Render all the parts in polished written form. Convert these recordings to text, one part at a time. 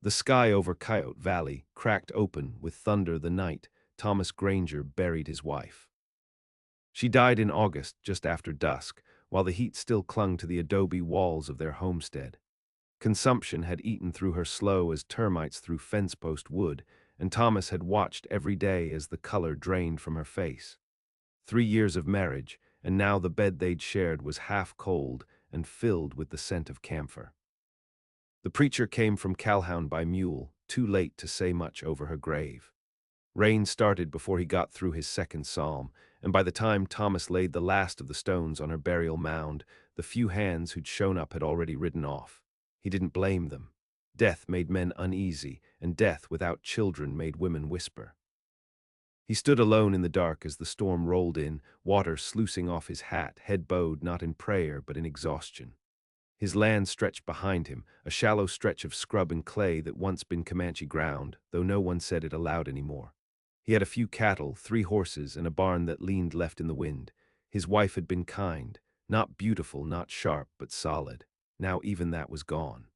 The sky over Coyote Valley cracked open with thunder the night Thomas Granger buried his wife. She died in August just after dusk, while the heat still clung to the adobe walls of their homestead. Consumption had eaten through her slow as termites through fence-post wood, and Thomas had watched every day as the color drained from her face. 3 years of marriage, and now the bed they'd shared was half cold and filled with the scent of camphor. The preacher came from Calhoun by mule, too late to say much over her grave. Rain started before he got through his second psalm, and by the time Thomas laid the last of the stones on her burial mound, the few hands who'd shown up had already ridden off. He didn't blame them. Death made men uneasy, and death without children made women whisper. He stood alone in the dark as the storm rolled in, water sluicing off his hat, head bowed not in prayer but in exhaustion. His land stretched behind him, a shallow stretch of scrub and clay that once been Comanche ground, though no one said it aloud anymore. He had a few cattle, 3 horses, and a barn that leaned left in the wind. His wife had been kind, not beautiful, not sharp, but solid. Now even that was gone.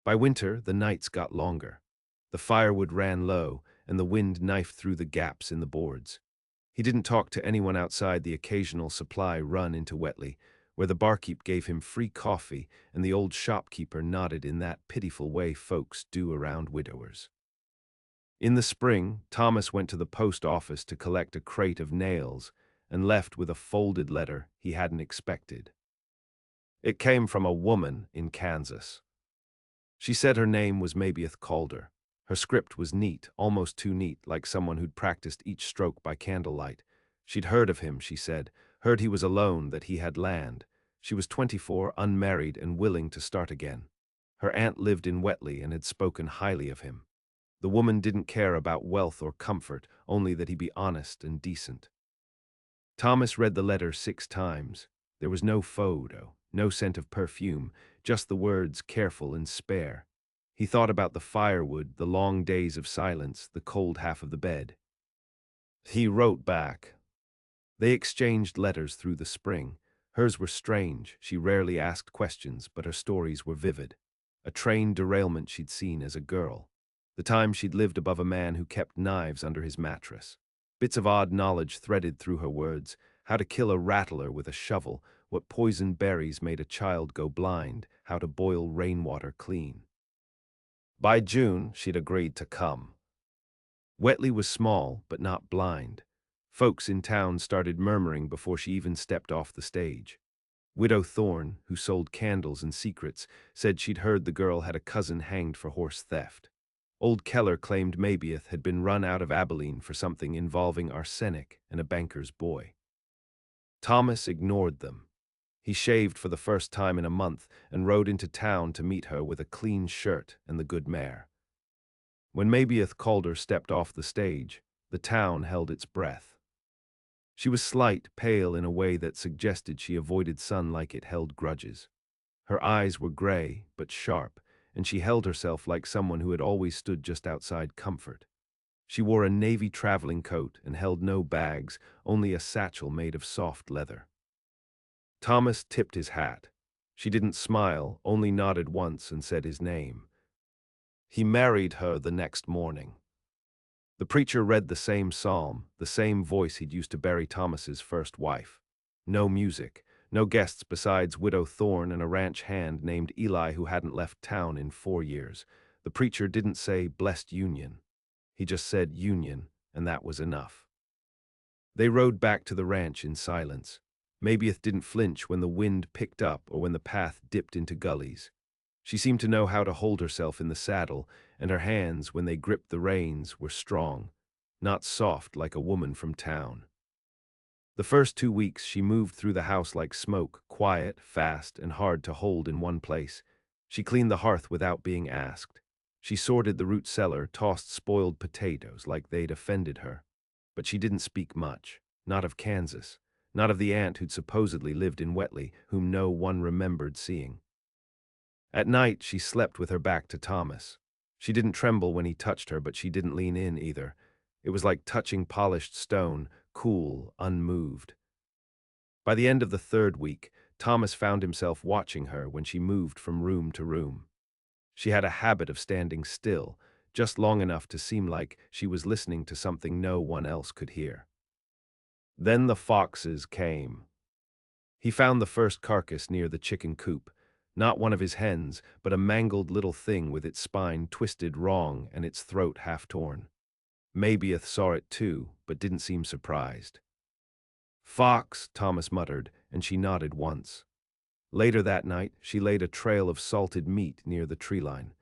By winter, the nights got longer. The firewood ran low, and the wind knifed through the gaps in the boards. He didn't talk to anyone outside the occasional supply run into Wheatley, where the barkeep gave him free coffee and the old shopkeeper nodded in that pitiful way folks do around widowers. In the spring, Thomas went to the post office to collect a crate of nails and left with a folded letter he hadn't expected. It came from a woman in Kansas. She said her name was Mabieth Calder. Her script was neat, almost too neat, like someone who'd practiced each stroke by candlelight. She'd heard of him, she said, heard he was alone, that he had land. She was 24, unmarried, and willing to start again. Her aunt lived in Wheatley and had spoken highly of him. The woman didn't care about wealth or comfort, only that he be honest and decent. Thomas read the letter 6 times. There was no photo, no scent of perfume, just the words careful and spare. He thought about the firewood, the long days of silence, the cold half of the bed. He wrote back. They exchanged letters through the spring. Hers were strange. She rarely asked questions, but her stories were vivid. A train derailment she'd seen as a girl. The time she'd lived above a man who kept knives under his mattress. Bits of odd knowledge threaded through her words. How to kill a rattler with a shovel, what poison berries made a child go blind, how to boil rainwater clean. By June, she'd agreed to come. Wheatley was small, but not blind. Folks in town started murmuring before she even stepped off the stage. Widow Thorne, who sold candles and secrets, said she'd heard the girl had a cousin hanged for horse theft. Old Keller claimed Mabieth had been run out of Abilene for something involving arsenic and a banker's boy. Thomas ignored them. He shaved for the first time in a month and rode into town to meet her with a clean shirt and the good mare. When Mabieth Calder stepped off the stage, the town held its breath. She was slight, pale in a way that suggested she avoided sun like it held grudges. Her eyes were gray, but sharp, and she held herself like someone who had always stood just outside comfort. She wore a navy traveling coat and held no bags, only a satchel made of soft leather. Thomas tipped his hat. She didn't smile, only nodded once and said his name. He married her the next morning. The preacher read the same psalm, the same voice he'd used to bury Thomas's first wife. No music, no guests besides Widow Thorne and a ranch hand named Eli who hadn't left town in 4 years. The preacher didn't say blessed union. He just said union, and that was enough. They rode back to the ranch in silence. Mabieth didn't flinch when the wind picked up or when the path dipped into gullies. She seemed to know how to hold herself in the saddle, and her hands, when they gripped the reins, were strong, not soft like a woman from town. The first 2 weeks she moved through the house like smoke, quiet, fast, and hard to hold in one place. She cleaned the hearth without being asked. She sorted the root cellar, tossed spoiled potatoes like they'd offended her. But she didn't speak much, not of Kansas, not of the aunt who'd supposedly lived in Wheatley, whom no one remembered seeing. At night, she slept with her back to Thomas. She didn't tremble when he touched her, but she didn't lean in either. It was like touching polished stone, cool, unmoved. By the end of the 3rd week, Thomas found himself watching her when she moved from room to room. She had a habit of standing still, just long enough to seem like she was listening to something no one else could hear. Then the foxes came. He found the first carcass near the chicken coop, not one of his hens, but a mangled little thing with its spine twisted wrong and its throat half torn. Mabieth saw it too, but didn't seem surprised. "Fox," Thomas muttered, and she nodded once. Later that night, she laid a trail of salted meat near the tree line.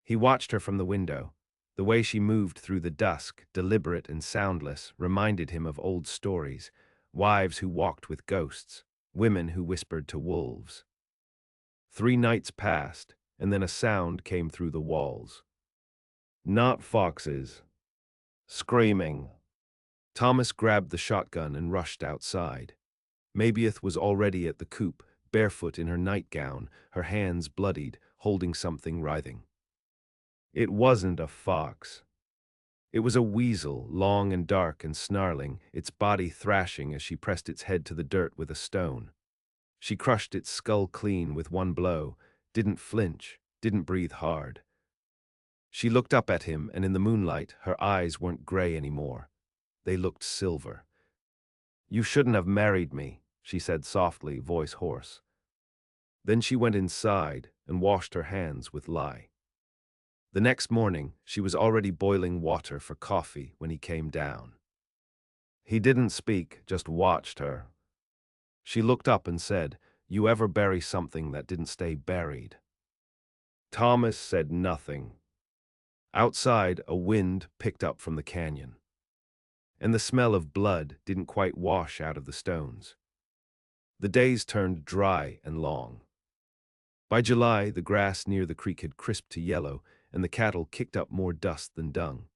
He watched her from the window. The way she moved through the dusk, deliberate and soundless, reminded him of old stories, wives who walked with ghosts, women who whispered to wolves. 3 nights passed, and then a sound came through the walls. Not foxes. Screaming. Thomas grabbed the shotgun and rushed outside. Mabieth was already at the coop, barefoot in her nightgown, her hands bloodied, holding something writhing. It wasn't a fox. It was a weasel, long and dark and snarling, its body thrashing as she pressed its head to the dirt with a stone. She crushed its skull clean with one blow, didn't flinch, didn't breathe hard. She looked up at him, and in the moonlight, her eyes weren't gray anymore. They looked silver. "You shouldn't have married me," she said softly, voice hoarse. Then she went inside and washed her hands with lye. The next morning, she was already boiling water for coffee when he came down. He didn't speak, just watched her. She looked up and said, "You ever bury something that didn't stay buried?" Thomas said nothing. Outside, a wind picked up from the canyon, and the smell of blood didn't quite wash out of the stones. The days turned dry and long. By July, the grass near the creek had crisped to yellow, and the cattle kicked up more dust than dung.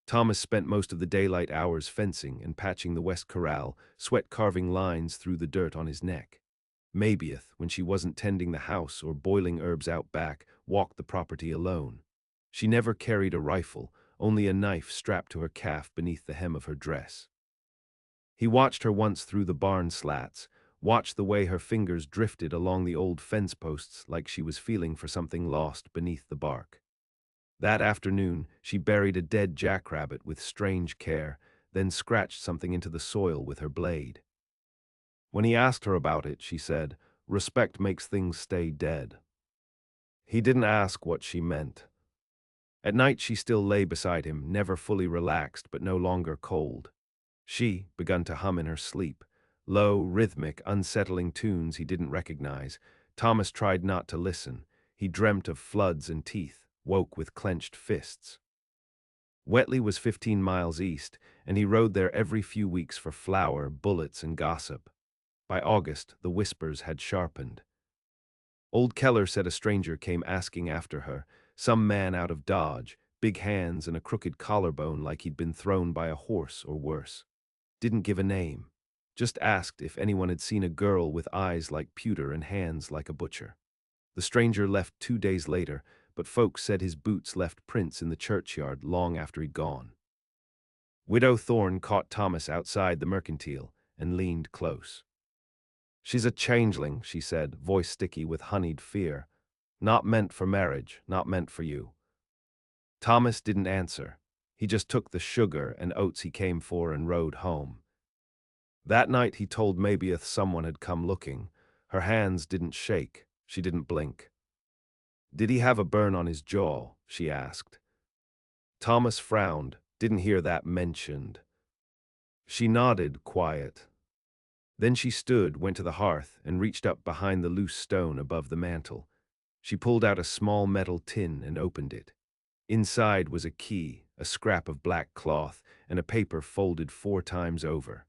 Thomas spent most of the daylight hours fencing and patching the west corral, sweat carving lines through the dirt on his neck. Mabieth, when she wasn't tending the house or boiling herbs out back, walked the property alone. She never carried a rifle, only a knife strapped to her calf beneath the hem of her dress. He watched her once through the barn slats, watched the way her fingers drifted along the old fence posts like she was feeling for something lost beneath the bark. That afternoon, she buried a dead jackrabbit with strange care, then scratched something into the soil with her blade. When he asked her about it, she said, "Respect makes things stay dead." He didn't ask what she meant. At night she still lay beside him, never fully relaxed but no longer cold. She begun to hum in her sleep, low, rhythmic, unsettling tunes he didn't recognize. Thomas tried not to listen. He dreamt of floods and teeth, woke with clenched fists. Wheatley was 15 miles east, and he rode there every few weeks for flour, bullets, and gossip. By August, the whispers had sharpened. Old Keller said a stranger came asking after her, some man out of Dodge, big hands and a crooked collarbone like he'd been thrown by a horse or worse. Didn't give a name, just asked if anyone had seen a girl with eyes like pewter and hands like a butcher. The stranger left 2 days later, but folks said his boots left prints in the churchyard long after he'd gone. Widow Thorne caught Thomas outside the mercantile and leaned close. "She's a changeling," she said, voice sticky with honeyed fear. "Not meant for marriage, not meant for you." Thomas didn't answer. He just took the sugar and oats he came for and rode home. That night he told Mabieth someone had come looking. Her hands didn't shake. She didn't blink. "Did he have a burn on his jaw?" she asked. Thomas frowned, didn't hear that mentioned. She nodded, quiet. Then she stood, went to the hearth, and reached up behind the loose stone above the mantel. She pulled out a small metal tin and opened it. Inside was a key, a scrap of black cloth, and a paper folded 4 times over.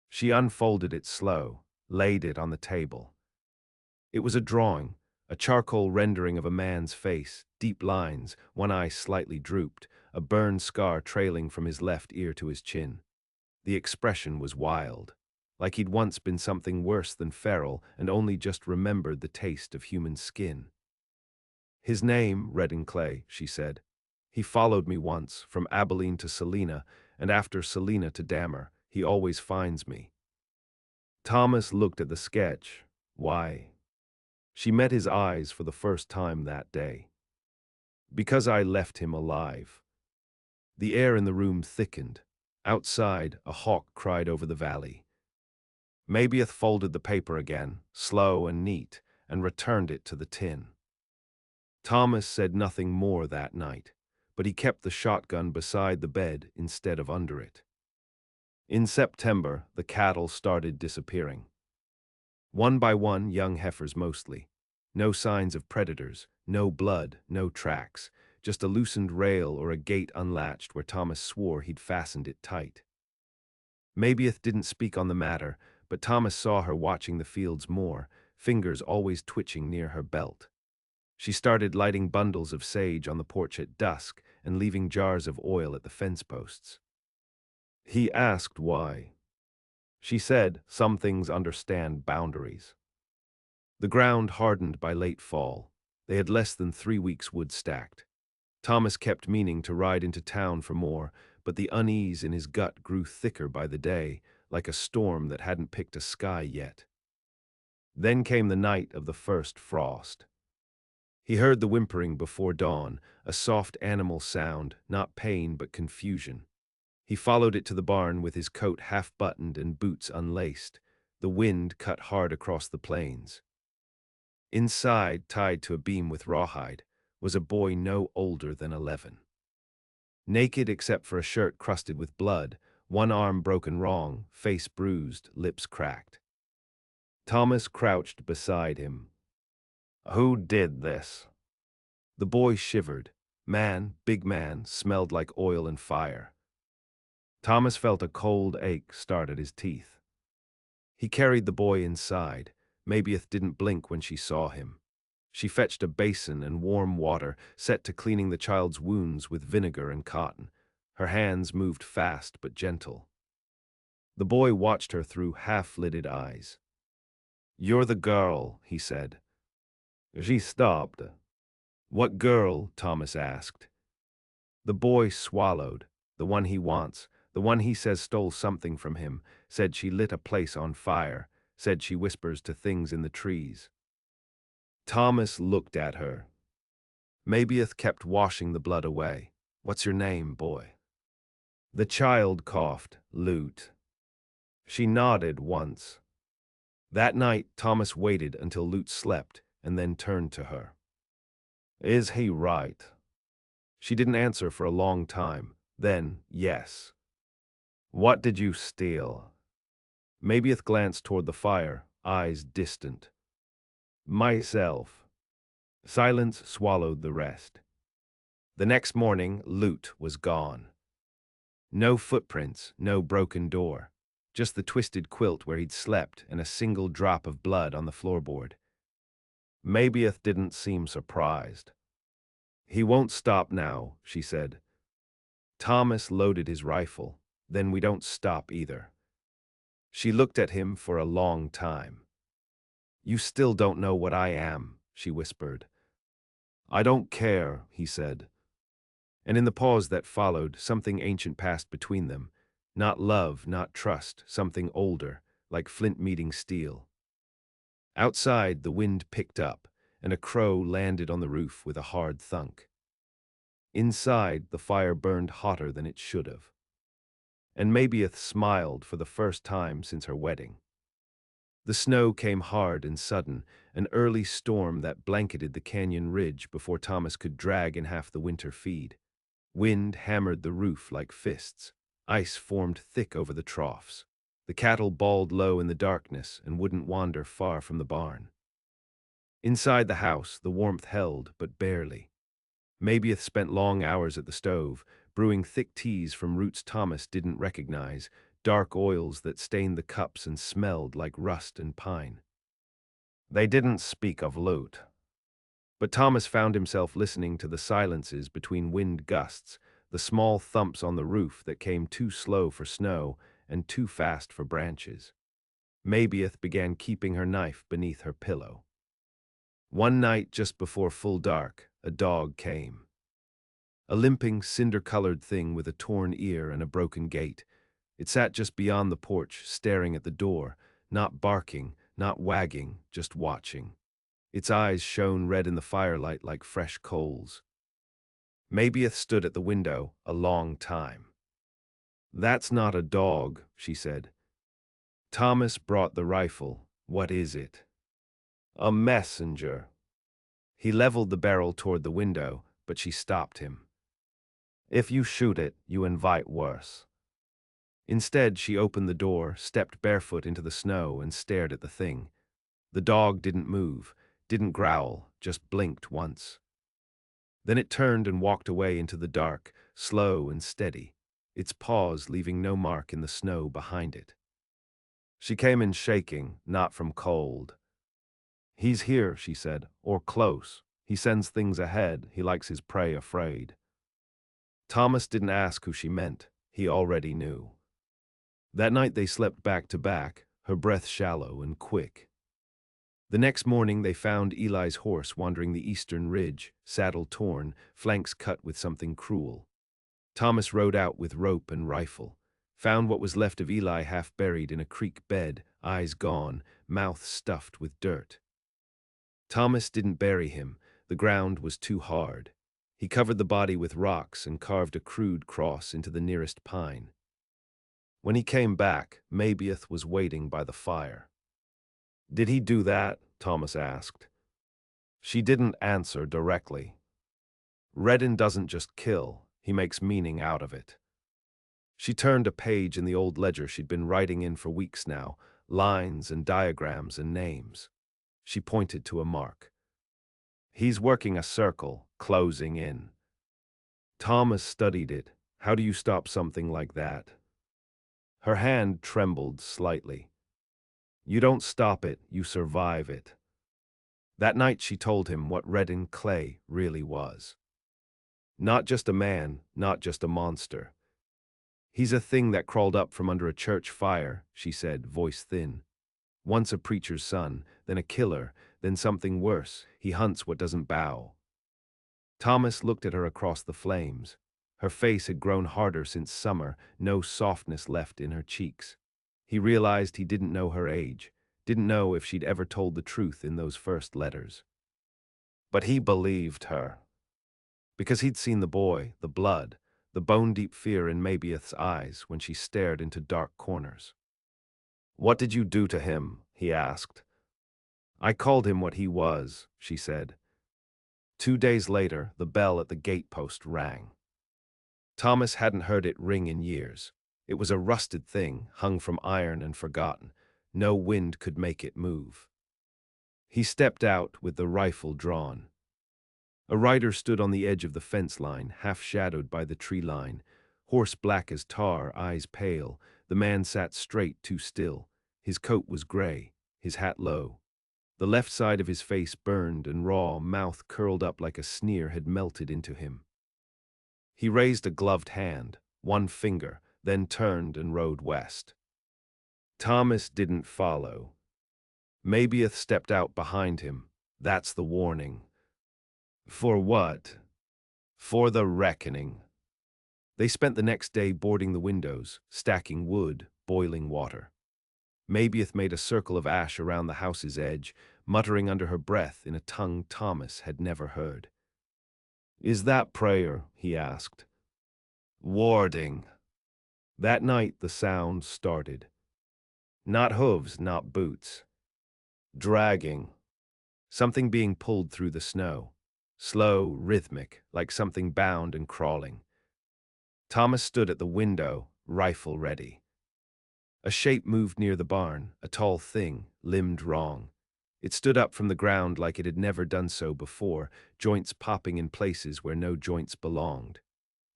She unfolded it slow, laid it on the table. It was a drawing, a charcoal rendering of a man's face, deep lines, one eye slightly drooped, a burn scar trailing from his left ear to his chin. The expression was wild, like he'd once been something worse than feral and only just remembered the taste of human skin. "His name, read in clay," she said. "He followed me once, from Abilene to Salina, and after Salina to Dammer. He always finds me." Thomas looked at the sketch. Why? She met his eyes for the first time that day. Because I left him alive. The air in the room thickened. Outside, a hawk cried over the valley. Mabieth folded the paper again, slow and neat, and returned it to the tin. Thomas said nothing more that night, but he kept the shotgun beside the bed instead of under it. In September, the cattle started disappearing. One by one, young heifers mostly. No signs of predators, no blood, no tracks, just a loosened rail or a gate unlatched where Thomas swore he'd fastened it tight. Mabieth didn't speak on the matter, but Thomas saw her watching the fields more, fingers always twitching near her belt. She started lighting bundles of sage on the porch at dusk and leaving jars of oil at the fence posts. He asked why. She said, some things understand boundaries. The ground hardened by late fall. They had less than 3 weeks wood stacked. Thomas kept meaning to ride into town for more, but the unease in his gut grew thicker by the day, like a storm that hadn't picked a sky yet. Then came the night of the first frost. He heard the whimpering before dawn, a soft animal sound, not pain but confusion. He followed it to the barn with his coat half-buttoned and boots unlaced. The wind cut hard across the plains. Inside, tied to a beam with rawhide, was a boy no older than 11. Naked except for a shirt crusted with blood, one arm broken wrong, face bruised, lips cracked. Thomas crouched beside him. "Who did this?" The boy shivered. Man, big man, smelled like oil and fire. Thomas felt a cold ache start at his teeth. He carried the boy inside. Mabieth didn't blink when she saw him. She fetched a basin and warm water, set to cleaning the child's wounds with vinegar and cotton. Her hands moved fast but gentle. The boy watched her through half-lidded eyes. "You're the girl," he said. She stopped. "What girl?" Thomas asked. The boy swallowed. "The one he wants, the one he says stole something from him, said she lit a place on fire, said she whispers to things in the trees." Thomas looked at her. Mabieth kept washing the blood away. "What's your name, boy?" The child coughed. "Loot." She nodded once. That night, Thomas waited until Loot slept and then turned to her. "Is he right?" She didn't answer for a long time. Then, yes. "What did you steal?" Mabieth glanced toward the fire, eyes distant. "Myself." Silence swallowed the rest. The next morning, Loot was gone. No footprints, no broken door. Just the twisted quilt where he'd slept and a single drop of blood on the floorboard. Mabieth didn't seem surprised. "He won't stop now," she said. Thomas loaded his rifle. "Then we don't stop either." She looked at him for a long time. "You still don't know what I am," she whispered. "I don't care," he said. And in the pause that followed, something ancient passed between them. Not love, not trust, something older, like flint meeting steel. Outside, the wind picked up, and a crow landed on the roof with a hard thunk. Inside, the fire burned hotter than it should have. And Mabieth smiled for the first time since her wedding. The snow came hard and sudden, an early storm that blanketed the canyon ridge before Thomas could drag in half the winter feed. Wind hammered the roof like fists. Ice formed thick over the troughs. The cattle bawled low in the darkness and wouldn't wander far from the barn. Inside the house, the warmth held, but barely. Mabieth spent long hours at the stove, brewing thick teas from roots Thomas didn't recognize, dark oils that stained the cups and smelled like rust and pine. They didn't speak of Loot. But Thomas found himself listening to the silences between wind gusts, the small thumps on the roof that came too slow for snow and too fast for branches. Mabieth began keeping her knife beneath her pillow. One night just before full dark, a dog came. A limping, cinder-colored thing with a torn ear and a broken gait. It sat just beyond the porch, staring at the door, not barking, not wagging, just watching. Its eyes shone red in the firelight like fresh coals. Mabieth stood at the window a long time. "That's not a dog," she said. Thomas brought the rifle. "What is it?" "A messenger." He leveled the barrel toward the window, but she stopped him. "If you shoot it, you invite worse." Instead, she opened the door, stepped barefoot into the snow, and stared at the thing. The dog didn't move, didn't growl, just blinked once. Then it turned and walked away into the dark, slow and steady, its paws leaving no mark in the snow behind it. She came in shaking, not from cold. "He's here," she said, "or close. He sends things ahead. He likes his prey afraid." Thomas didn't ask who she meant. He already knew. That night they slept back to back, her breath shallow and quick. The next morning they found Eli's horse wandering the eastern ridge, saddle torn, flanks cut with something cruel. Thomas rode out with rope and rifle, found what was left of Eli half buried in a creek bed, eyes gone, mouth stuffed with dirt. Thomas didn't bury him. The ground was too hard. He covered the body with rocks and carved a crude cross into the nearest pine. When he came back, Mabieth was waiting by the fire. "Did he do that?" Thomas asked. She didn't answer directly. "Redden doesn't just kill, he makes meaning out of it." She turned a page in the old ledger she'd been writing in for weeks now, lines and diagrams and names. She pointed to a mark. "He's working a circle, closing in." Thomas studied it. "How do you stop something like that?" Her hand trembled slightly. "You don't stop it, you survive it." That night she told him what Redden Clay really was. Not just a man, not just a monster. "He's a thing that crawled up from under a church fire," she said, voice thin. "Once a preacher's son, then a killer, then something worse. He hunts what doesn't bow." Thomas looked at her across the flames. Her face had grown harder since summer, no softness left in her cheeks. He realized he didn't know her age, didn't know if she'd ever told the truth in those first letters. But he believed her. Because he'd seen the boy, the blood, the bone-deep fear in Mabieth's eyes when she stared into dark corners. "What did you do to him?" he asked. "I called him what he was," she said. 2 days later, the bell at the gatepost rang. Thomas hadn't heard it ring in years. It was a rusted thing, hung from iron and forgotten. No wind could make it move. He stepped out with the rifle drawn. A rider stood on the edge of the fence line, half shadowed by the tree line. Horse black as tar, eyes pale. The man sat straight, too still. His coat was gray, his hat low. The left side of his face burned and raw, mouth curled up like a sneer had melted into him. He raised a gloved hand, one finger, then turned and rode west. Thomas didn't follow. Mabieth stepped out behind him. "That's the warning." "For what?" "For the reckoning." They spent the next day boarding the windows, stacking wood, boiling water. Mabieth made a circle of ash around the house's edge, muttering under her breath in a tongue Thomas had never heard. "Is that prayer?" he asked. "Warding." That night the sound started. Not hooves, not boots. Dragging. Something being pulled through the snow. Slow, rhythmic, like something bound and crawling. Thomas stood at the window, rifle ready. A shape moved near the barn, a tall thing, limbed wrong. It stood up from the ground like it had never done so before, joints popping in places where no joints belonged.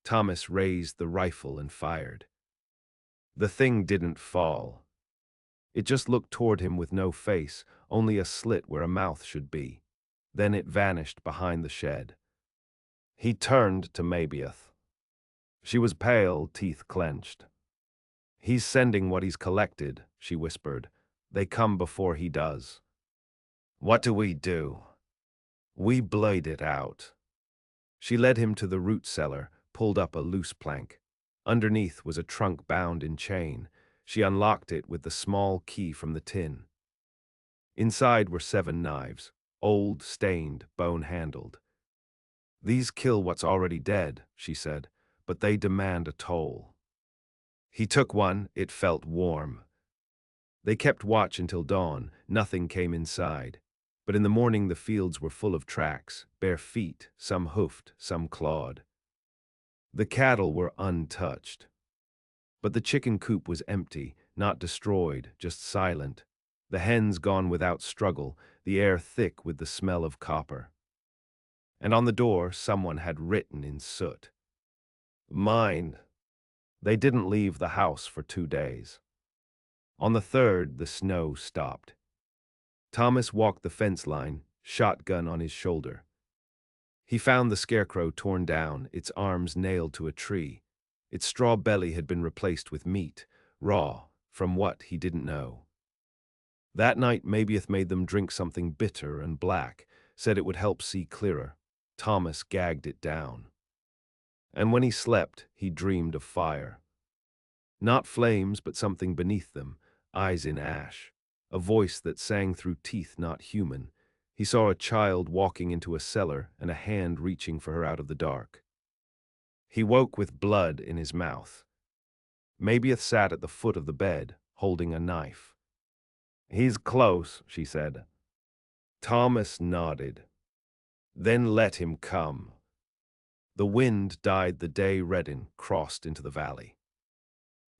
Thomas raised the rifle and fired. The thing didn't fall. It just looked toward him with no face, only a slit where a mouth should be. Then it vanished behind the shed. He turned to Mabieth. She was pale, teeth clenched. "He's sending what he's collected," she whispered. "They come before he does." "What do we do?" "We blade it out." She led him to the root cellar, pulled up a loose plank. Underneath was a trunk bound in chain. She unlocked it with the small key from the tin. Inside were 7 knives, old, stained, bone-handled. "These kill what's already dead," she said, "but they demand a toll." He took one, it felt warm. They kept watch until dawn, nothing came inside. But in the morning the fields were full of tracks, bare feet, some hoofed, some clawed. The cattle were untouched. But the chicken coop was empty, not destroyed, just silent. The hens gone without struggle, the air thick with the smell of copper. And on the door someone had written in soot, "Mine." They didn't leave the house for 2 days. On the third, the snow stopped. Thomas walked the fence line, shotgun on his shoulder. He found the scarecrow torn down, its arms nailed to a tree. Its straw belly had been replaced with meat, raw, from what he didn't know. That night Mabieth made them drink something bitter and black, said it would help see clearer. Thomas gagged it down. And when he slept, he dreamed of fire. Not flames, but something beneath them, eyes in ash. A voice that sang through teeth not human. He saw a child walking into a cellar and a hand reaching for her out of the dark. He woke with blood in his mouth. Mabieth sat at the foot of the bed, holding a knife. "He's close," she said. Thomas nodded. "Then let him come." The wind dyed the day red and crossed into the valley.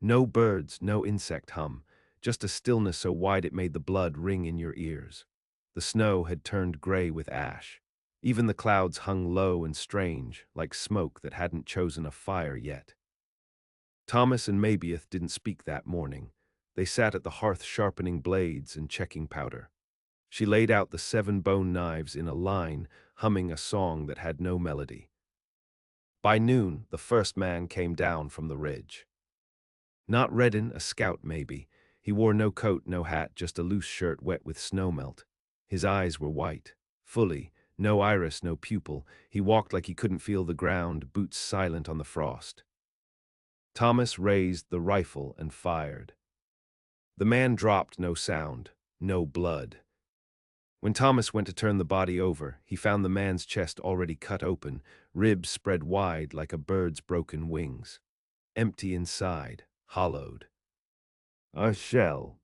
No birds, no insect hum, just a stillness so wide it made the blood ring in your ears. The snow had turned gray with ash. Even the clouds hung low and strange, like smoke that hadn't chosen a fire yet. Thomas and Mabieth didn't speak that morning. They sat at the hearth sharpening blades and checking powder. She laid out the 7 bone knives in a line, humming a song that had no melody. By noon, the first man came down from the ridge. Not Redden, a scout maybe. He wore no coat, no hat, just a loose shirt wet with snowmelt. His eyes were white, fully, no iris, no pupil. He walked like he couldn't feel the ground, boots silent on the frost. Thomas raised the rifle and fired. The man dropped, no sound, no blood. When Thomas went to turn the body over, he found the man's chest already cut open, ribs spread wide like a bird's broken wings. Empty inside, hollowed. A shell.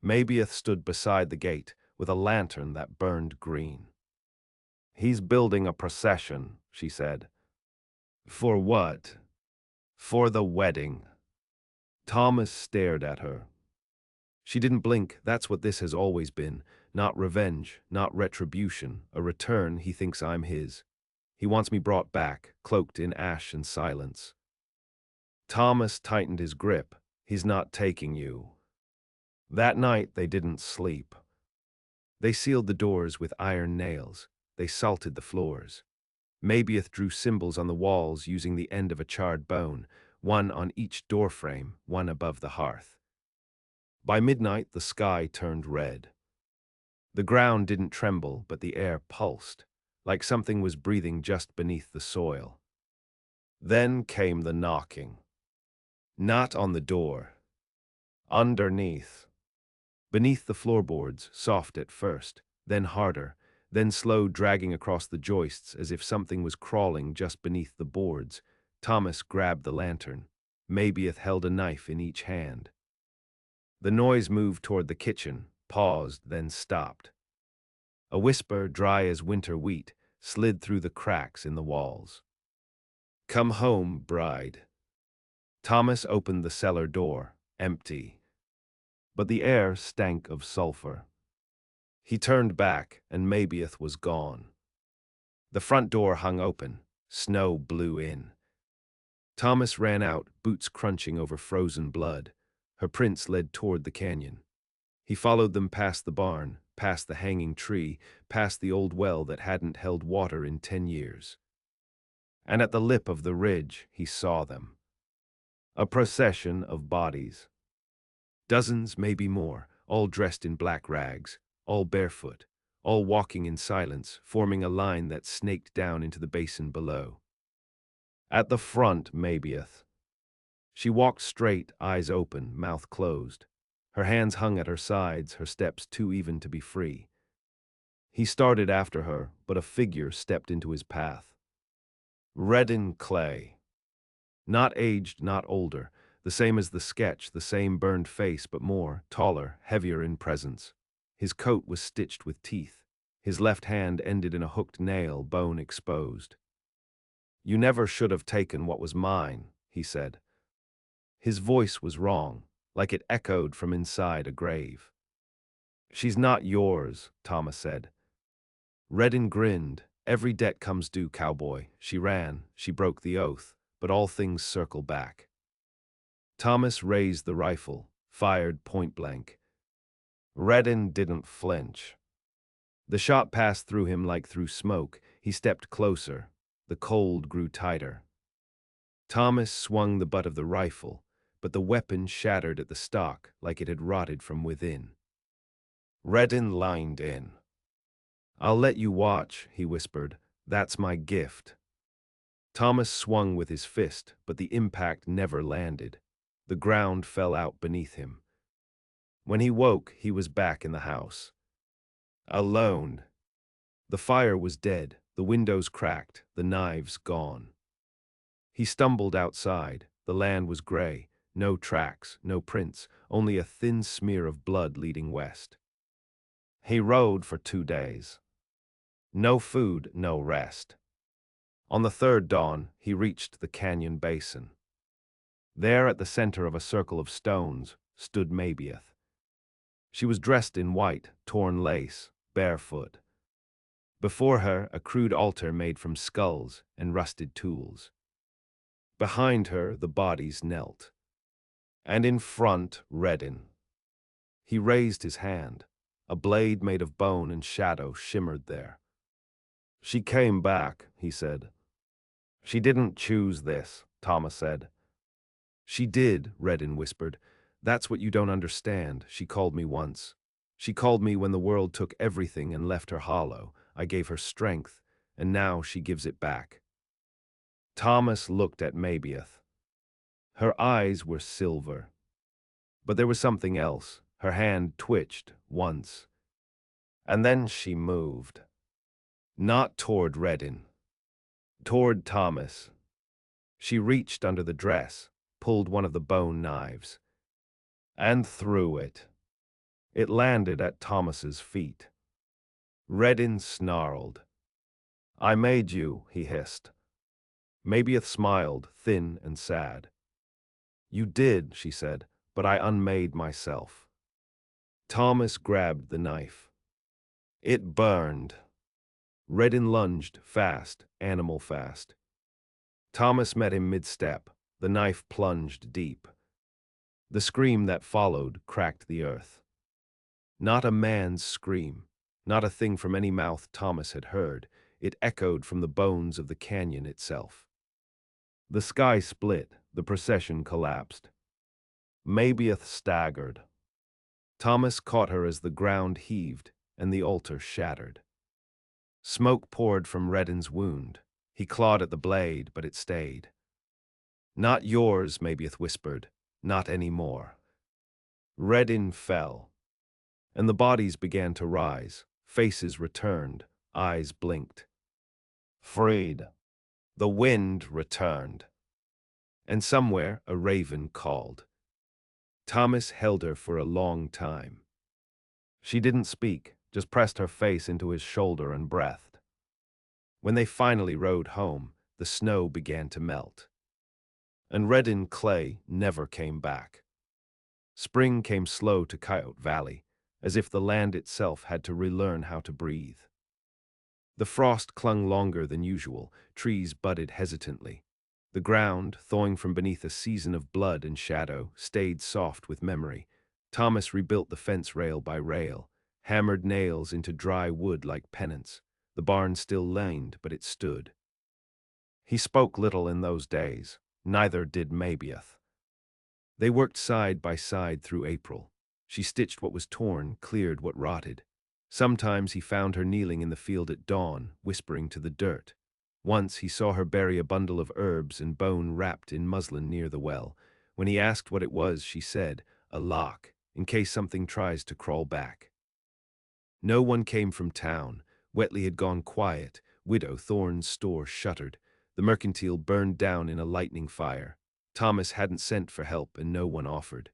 Mabieth stood beside the gate with a lantern that burned green. "He's building a procession," she said. "For what?" "For the wedding." Thomas stared at her. She didn't blink. That's what this has always been. Not revenge, not retribution. A return. He thinks I'm his. He wants me brought back, cloaked in ash and silence. Thomas tightened his grip. "He's not taking you." That night they didn't sleep. They sealed the doors with iron nails. They salted the floors. Mabieth drew symbols on the walls using the end of a charred bone, one on each doorframe, one above the hearth. By midnight, the sky turned red. The ground didn't tremble, but the air pulsed, like something was breathing just beneath the soil. Then came the knocking. Not on the door. Underneath. Beneath the floorboards, soft at first, then harder, then slow, dragging across the joists as if something was crawling just beneath the boards. Thomas grabbed the lantern. Mabieth held a knife in each hand. The noise moved toward the kitchen, paused, then stopped. A whisper, dry as winter wheat, slid through the cracks in the walls. "Come home, bride." Thomas opened the cellar door, empty. But the air stank of sulfur. He turned back, and Mabieth was gone. The front door hung open. Snow blew in. Thomas ran out, boots crunching over frozen blood. Her prints led toward the canyon. He followed them past the barn, past the hanging tree, past the old well that hadn't held water in 10 years. And at the lip of the ridge, he saw them. A procession of bodies. Dozens, maybe more, all dressed in black rags, all barefoot, all walking in silence, forming a line that snaked down into the basin below. At the front, Mabieth. She walked straight, eyes open, mouth closed. Her hands hung at her sides, her steps too even to be free. He started after her, but a figure stepped into his path. Redden Clay. Not aged, not older, the same as the sketch, the same burned face, but more, taller, heavier in presence. His coat was stitched with teeth. His left hand ended in a hooked nail, bone exposed. "You never should have taken what was mine," he said. His voice was wrong, like it echoed from inside a grave. "She's not yours," Thomas said. Redden grinned. "Every debt comes due, cowboy." She ran, she broke the oath, but all things circle back. Thomas raised the rifle, fired point blank. Redden didn't flinch. The shot passed through him like through smoke. He stepped closer. The cold grew tighter. Thomas swung the butt of the rifle, but the weapon shattered at the stock like it had rotted from within. Redden leaned in. "I'll let you watch," he whispered. "That's my gift." Thomas swung with his fist, but the impact never landed. The ground fell out beneath him. When he woke, he was back in the house. Alone. The fire was dead, the windows cracked, the knives gone. He stumbled outside. The land was gray, no tracks, no prints, only a thin smear of blood leading west. He rode for 2 days. No food, no rest. On the third dawn, he reached the canyon basin. There, at the center of a circle of stones, stood Mabieth. She was dressed in white, torn lace, barefoot. Before her, a crude altar made from skulls and rusted tools. Behind her, the bodies knelt. And in front, Redden. He raised his hand. A blade made of bone and shadow shimmered there. "She came back," he said. "She didn't choose this," Thomas said. "She did," Redden whispered. "That's what you don't understand. She called me once. She called me when the world took everything and left her hollow. I gave her strength, and now she gives it back." Thomas looked at Mabieth. Her eyes were silver. But there was something else. Her hand twitched once. And then she moved. Not toward Redden. Toward Thomas. She reached under the dress, pulled one of the bone knives, and threw it. It landed at Thomas's feet. Redden snarled. "I made you," he hissed. Mabieth smiled, thin and sad. "You did," she said, "but I unmade myself." Thomas grabbed the knife. It burned. Redden lunged, fast, animal fast. Thomas met him mid-step. The knife plunged deep. The scream that followed cracked the earth. Not a man's scream, not a thing from any mouth Thomas had heard. It echoed from the bones of the canyon itself. The sky split, the procession collapsed. Mabieth staggered. Thomas caught her as the ground heaved and the altar shattered. Smoke poured from Redden's wound. He clawed at the blade, but it stayed. "Not yours," Mabieth whispered. "Not anymore." Redden fell, and the bodies began to rise. Faces returned, eyes blinked. Freed. The wind returned. And somewhere a raven called. Thomas held her for a long time. She didn't speak, just pressed her face into his shoulder and breathed. When they finally rode home, the snow began to melt. And Redden Clay never came back. Spring came slow to Coyote Valley, as if the land itself had to relearn how to breathe. The frost clung longer than usual, trees budded hesitantly. The ground, thawing from beneath a season of blood and shadow, stayed soft with memory. Thomas rebuilt the fence rail by rail, hammered nails into dry wood like penance. The barn still leaned, but it stood. He spoke little in those days. Neither did Mabieth. They worked side by side through April. She stitched what was torn, cleared what rotted. Sometimes he found her kneeling in the field at dawn, whispering to the dirt. Once he saw her bury a bundle of herbs and bone wrapped in muslin near the well. When he asked what it was, she said, "A lock, in case something tries to crawl back." No one came from town. Wheatley had gone quiet. Widow Thorne's store shuttered. The mercantile burned down in a lightning fire. Thomas hadn't sent for help, and no one offered.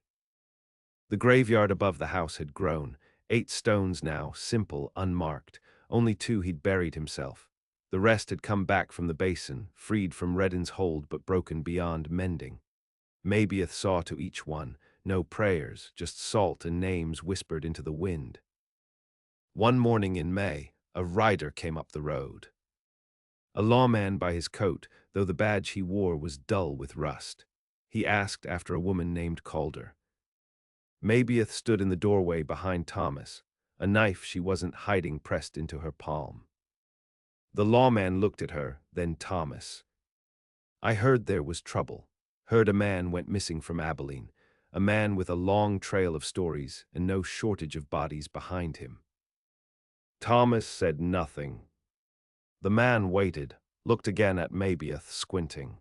The graveyard above the house had grown. 8 stones now, simple, unmarked. Only 2 he'd buried himself. The rest had come back from the basin, freed from Reddin's hold but broken beyond mending. Mabieth saw to each one. No prayers, just salt and names whispered into the wind. One morning in May, a rider came up the road. A lawman by his coat, though the badge he wore was dull with rust. He asked after a woman named Calder. Mabieth stood in the doorway behind Thomas, a knife she wasn't hiding pressed into her palm. The lawman looked at her, then Thomas. I heard there was trouble. Heard a man went missing from Abilene, a man with a long trail of stories and no shortage of bodies behind him. Thomas said nothing. The man waited, looked again at Mabieth, squinting.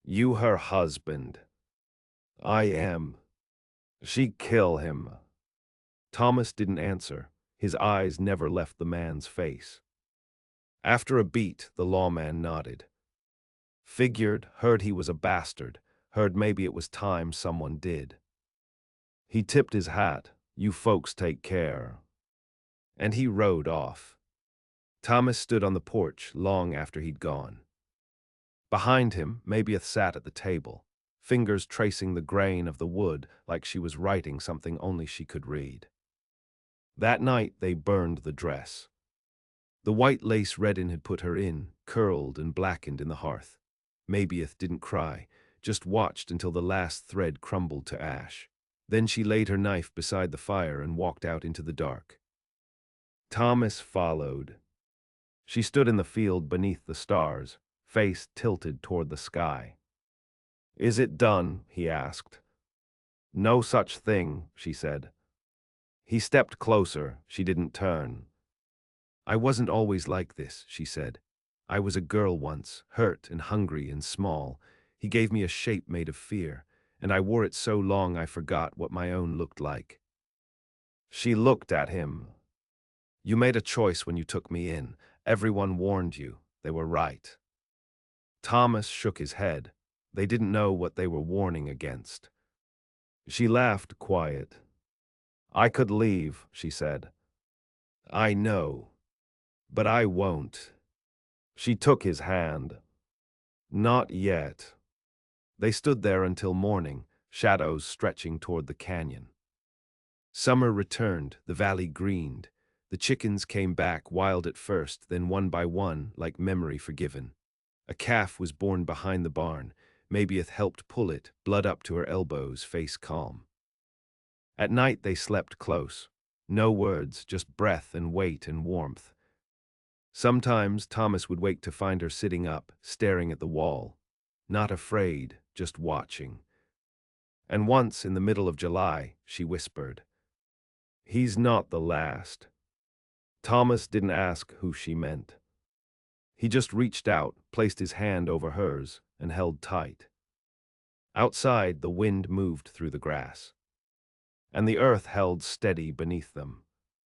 You her husband. I am. She kill him. Thomas didn't answer. His eyes never left the man's face. After a beat, the lawman nodded. Figured, heard he was a bastard, heard maybe it was time someone did. He tipped his hat. You folks take care. And he rode off. Thomas stood on the porch long after he'd gone. Behind him, Mabieth sat at the table, fingers tracing the grain of the wood like she was writing something only she could read. That night they burned the dress. The white lace Reddin had put her in, curled and blackened in the hearth. Mabieth didn't cry, just watched until the last thread crumbled to ash. Then she laid her knife beside the fire and walked out into the dark. Thomas followed. She stood in the field beneath the stars, face tilted toward the sky. Is it done? He asked. No such thing, she said. He stepped closer. She didn't turn. I wasn't always like this, she said. I was a girl once, hurt and hungry and small. He gave me a shape made of fear, and I wore it so long I forgot what my own looked like. She looked at him. You made a choice when you took me in. Everyone warned you. They were right. Thomas shook his head. They didn't know what they were warning against. She laughed quiet. I could leave, she said. I know. But I won't. She took his hand. Not yet. They stood there until morning, shadows stretching toward the canyon. Summer returned, the valley greened. The chickens came back, wild at first, then one by one, like memory forgiven. A calf was born behind the barn. Mabieth helped pull it, blood up to her elbows, face calm. At night they slept close. No words, just breath and weight and warmth. Sometimes Thomas would wake to find her sitting up, staring at the wall. Not afraid, just watching. And once, in the middle of July, she whispered, He's not the last. Thomas didn't ask who she meant. He just reached out, placed his hand over hers, and held tight. Outside, the wind moved through the grass, and the earth held steady beneath them.